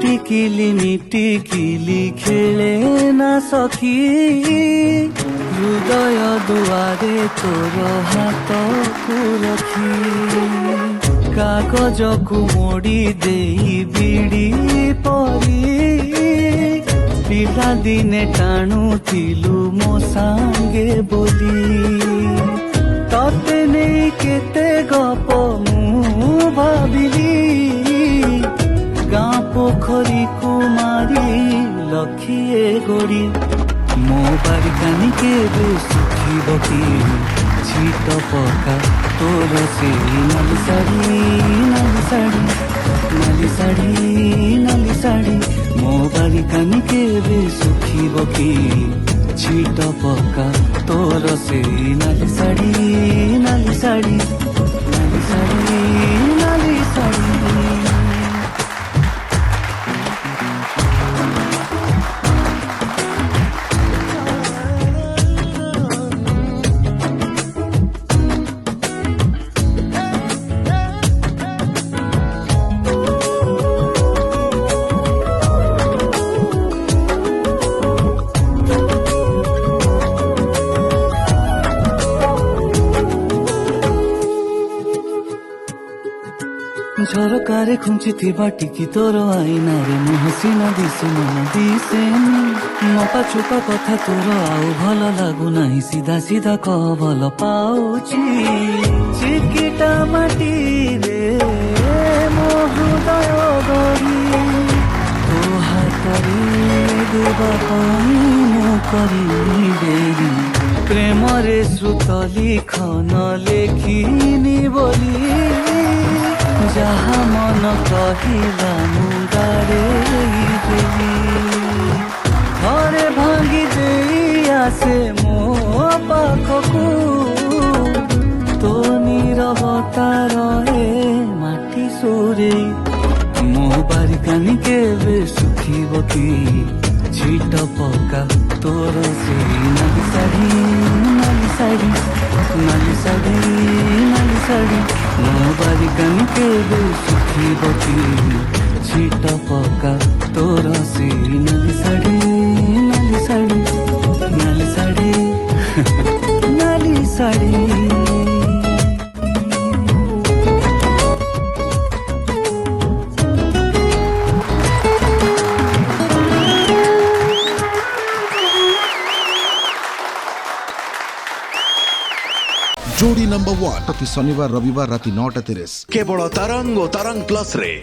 ଟିକିଲି ଖେଳେ ନା ସଖୀ ହୃଦୟ ଦୁଆରେ ତୋର ହାତକୁ ରଖି କାଗଜକୁ ମୋଡ଼ି ଦେଇ ବିଡ଼ି ପରି ପିଲାଦିନେ ଟାଣୁଥିଲୁ ମୋ ସାଙ୍ଗେ ବୋଲି ତତେ ନେଇ କେତେ ଗପ ମୁଁ ଭାବିଲି ଗାଁ ପୋଖରୀକୁ ମାରି ଲକ୍ଷିଏ ଗୋଡ଼ି ମୋ ବାରିକାନି କେବେ ଶୁଖିବ କି ଛିଟ ପକା ତୋର ସେଇ ନାଲି ଶାଢ଼ୀ ନାଲି ଶାଢ଼ୀ ନାଲି ଶାଢ଼ୀ ନାଲି ଶାଢ଼ୀ ମୋ ବାରିକାନି କେବେ ଶୁଖିବ କି ଛିଟ ପକା ତୋର ସେଇ ନାଲି ଶାଢ଼ୀ ନାଲି ଶାଢ଼ୀ ନାଲି ଶାଢ଼ୀ ନାଲି ଶାଢ଼ୀ ଝରକାରେ ଖୁଞ୍ଚିଥିବା ଟିକି ତୋର ଆଇନାରେ ମୁହଁ ସିନା ଦିଶେ ମନ ଦିଶେନି ମପା ଛୁପା କଥା ତୋର ଆଉ ଭଲ ଲାଗୁନାହିଁ ସିଧା ସିଧା କହ ଭଲ ପାଉଛି ଚିକିଟା ମାଟିରେ ମୋ ହୃଦୟ ଗଢ଼ି ତୋ ହାତରେ ଦେବା ପାଇଁ ମୁଁ କରିନି ଡେରି ପ୍ରେମରେ ଶ୍ରୁତ ଲିଖନ ଲେଖିନି ବୋଲି ଯାହା ମନ କହିଲା ମୁଣ୍ଡରେ ଦେଲି ଘରେ ଭାଙ୍ଗି ଦେଇ ଆସେ ମୋ ପାଖକୁ ତୋ ନୀରବତା ରହେ ମାଟି ସୁରେ ମୋ ବାରିକାନି କେବେ ଶୁଖିବ କି ଛିଟ ପକା ତୋର ସେଇ ନାଲି ଶାଢ଼ୀ ନାଲି ଶାଢ଼ୀ ନାଲି ଶାଢ଼ୀ ନାଲି ଶାଢ଼ୀ ମୋ ବାରିକାନି କେବେ ଶୁଖିବ କି ଛିଟ ପକା ତୋର ସେଇ ନାଲି ଶାଢ଼ୀ ନାଲି ଶାଢ଼ୀ ନାଲି ଶାଢ଼ୀ ନାଲି ଶାଢ଼ୀ जोड़ी नंबर 1 प्रति शनिवार रविवार राति 9:30 केवल तरंग और तरंग प्लस रे।